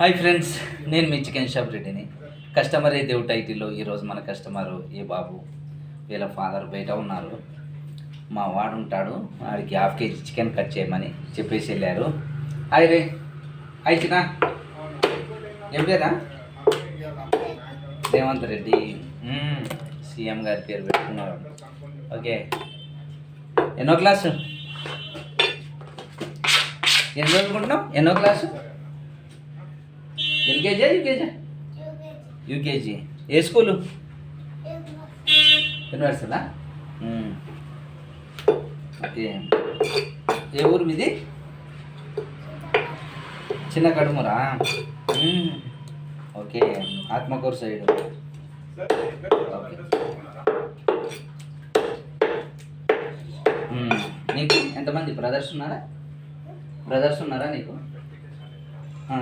Hi friends, నేను మీ chicken shop రెడ్డిని. Customer ఏ దేవు టైటిల్లో ఈరోజు మన కస్టమరు ఏ బాబు, వీళ్ళ ఫాదర్ బయట ఉన్నారు. మా వాడు ఉంటాడు, వాడికి హాఫ్ కేజీ చికెన్ కట్ చేయమని చెప్పేసి వెళ్ళారు. హాయ్ రే, హాయ్ చిన్న, ఏం పేరా? రేవంత్ రెడ్డి, సీఎం గారి పేరు పెట్టుకున్నాడు. ఓకే, ఎన్నో క్లాసు? ఎన్ని చదువుకుంటున్నావు? ఎన్నో క్లాసు? LKG UKG? యూకేజీ. ఏ స్కూలు? యూనివర్సిటీలా? ఓకే. ఏ ఊరు మీది? చిన్న కడుమురా? Okay, Atmakur side. ఓకే. నీకు ఎంతమంది బ్రదర్స్ ఉన్నారా? నీకు?